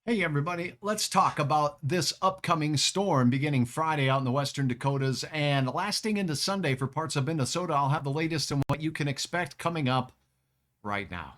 Hey everybody, let's talk about this upcoming storm beginning Friday out in the western Dakotas and lasting into Sunday for parts of Minnesota. I'll have the latest on what you can expect coming up right now.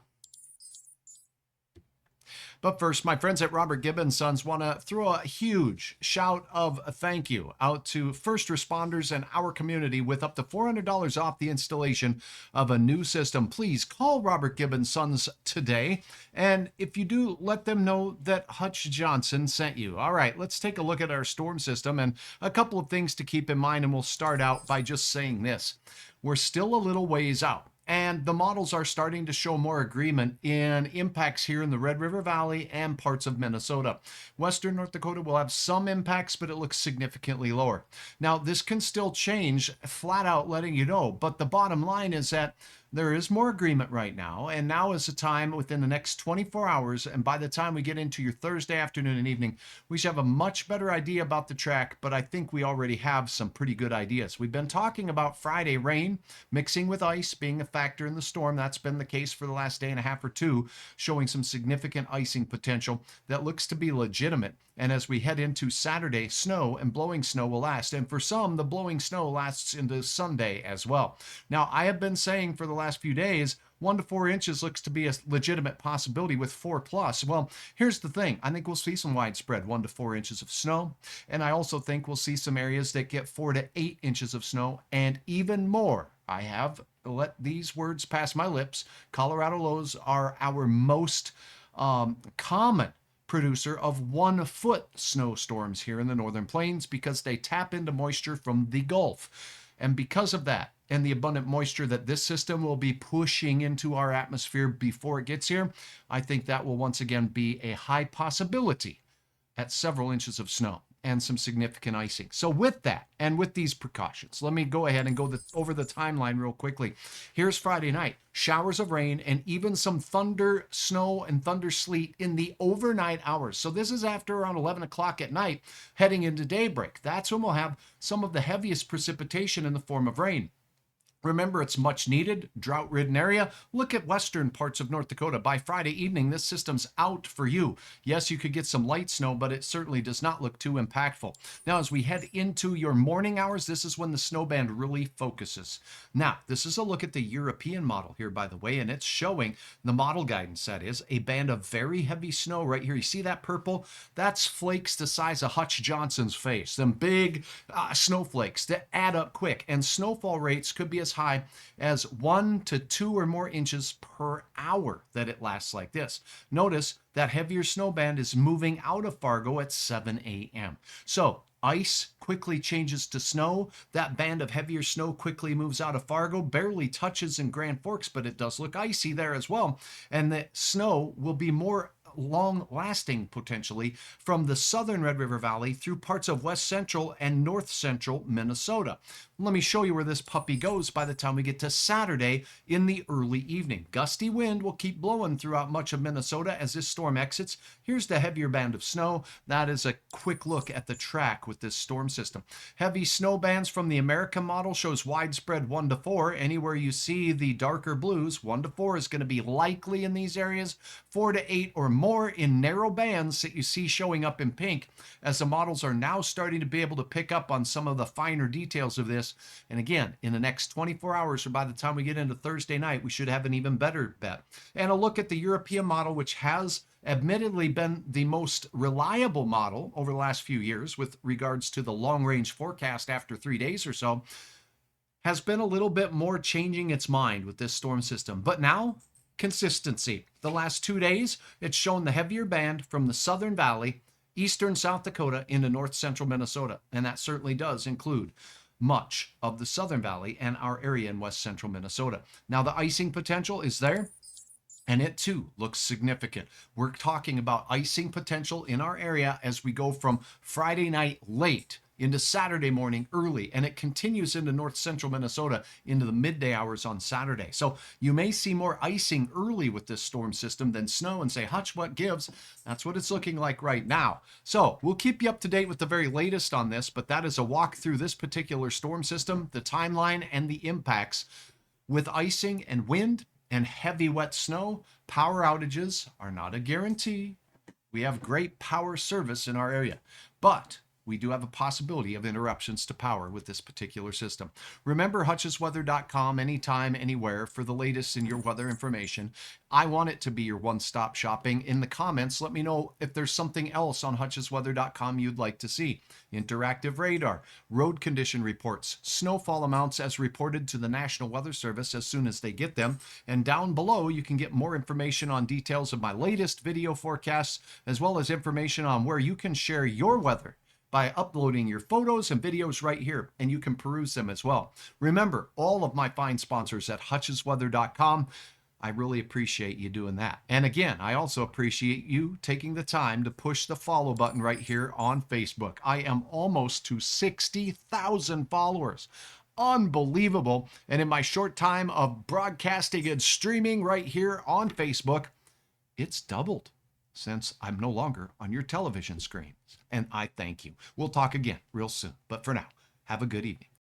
But first, my friends at Robert Gibbons Sons want to throw a huge shout of a thank you out to first responders and our community with up to $400 off the installation of a new system. Please call Robert Gibbons Sons today. And if you do, let them know that Hutch Johnson sent you. All right, let's take a look at our storm system and a couple of things to keep in mind. And we'll start out by just saying this. We're still a little ways out. And the models are starting to show more agreement in impacts here in the Red River Valley and parts of Minnesota. Western North Dakota will have some impacts, but it looks significantly lower. Now, this can still change, flat out letting you know, but the bottom line is that there is more agreement right now, and now is the time within the next 24 hours, and by the time we get into your Thursday afternoon and evening, we should have a much better idea about the track, but I think we already have some pretty good ideas. We've been talking about Friday rain mixing with ice being a factor in the storm. That's been the case for the last day and a half or two, showing some significant icing potential that looks to be legitimate. And as we head into Saturday, snow and blowing snow will last. And for some, the blowing snow lasts into Sunday as well. Now, I have been saying for the last few days, 1 to 4 inches looks to be a legitimate possibility with 4+. Well, here's the thing. I think we'll see some widespread 1 to 4 inches of snow. And I also think we'll see some areas that get 4 to 8 inches of snow and even more. I have let these words pass my lips. Colorado lows are our most common producer of 1 foot snowstorms here in the northern plains because they tap into moisture from the Gulf. And because of that, and the abundant moisture that this system will be pushing into our atmosphere before it gets here, I think that will once again be a high possibility at several inches of snow and some significant icing. So with that, and with these precautions, let me go ahead and go over the timeline real quickly. Here's Friday night. Showers of rain and even some thunder, snow, and thunder sleet in the overnight hours. So this is after around 11 o'clock at night, heading into daybreak. That's when we'll have some of the heaviest precipitation in the form of rain. Remember, it's much needed, drought-ridden area. Look at western parts of North Dakota. By Friday evening, this system's out for you. Yes, you could get some light snow, but it certainly does not look too impactful. Now, as we head into your morning hours, this is when the snow band really focuses. Now, this is a look at the European model here, by the way, and it's showing the model guidance, that is, a band of very heavy snow right here. You see that purple? That's flakes the size of Hutch Johnson's face. Them big snowflakes that add up quick, and snowfall rates could be as high as 1 to 2 or more inches per hour that it lasts like this. Notice that heavier snow band is moving out of Fargo at 7 a.m. So ice quickly changes to snow. That band of heavier snow quickly moves out of Fargo, barely touches in Grand Forks, but it does look icy there as well. And the snow will be more long lasting potentially from the southern Red River Valley through parts of west central and north central Minnesota. Let me show you where this puppy goes by the time we get to Saturday in the early evening. Gusty wind will keep blowing throughout much of Minnesota as this storm exits. Here's the heavier band of snow. That is a quick look at the track with this storm system. Heavy snow bands from the American model shows widespread 1 to 4. Anywhere you see the darker blues, 1 to 4 is going to be likely in these areas. 4 to 8 or more in narrow bands that you see showing up in pink, as the models are now starting to be able to pick up on some of the finer details of this. And again, in the next 24 hours, or by the time we get into Thursday night, we should have an even better bet. And a look at the European model, which has admittedly been the most reliable model over the last few years with regards to the long range forecast after 3 days or so, has been a little bit more changing its mind with this storm system. But now, consistency. The last 2 days, it's shown the heavier band from the Southern Valley, eastern South Dakota into north central Minnesota. And that certainly does include much of the Southern Valley and our area in west central Minnesota. Now, the icing potential is there, and it too looks significant. We're talking about icing potential in our area as we go from Friday night late into Saturday morning early, and it continues into north central Minnesota into the midday hours on Saturday. So you may see more icing early with this storm system than snow and say, Hutch, what gives? That's what it's looking like right now. So we'll keep you up to date with the very latest on this, but that is a walk through this particular storm system, the timeline, and the impacts. With icing and wind and heavy wet snow, power outages are not a guarantee, We have great power service in our area, but we do have a possibility of interruptions to power with this particular system. Remember hutchesweather.com anytime, anywhere for the latest in your weather information. I want it to be your one-stop shopping. In the comments, let me know if there's something else on hutchesweather.com you'd like to see. Interactive radar, road condition reports, snowfall amounts as reported to the National Weather Service as soon as they get them. And down below, you can get more information on details of my latest video forecasts, as well as information on where you can share your weather by uploading your photos and videos right here, and you can peruse them as well. Remember, all of my fine sponsors at hutchesweather.com, I really appreciate you doing that. And again, I also appreciate you taking the time to push the follow button right here on Facebook. I am almost to 60,000 followers. Unbelievable. And in my short time of broadcasting and streaming right here on Facebook, it's doubled since I'm no longer on your television screens. And I thank you. We'll talk again real soon. But for now, have a good evening.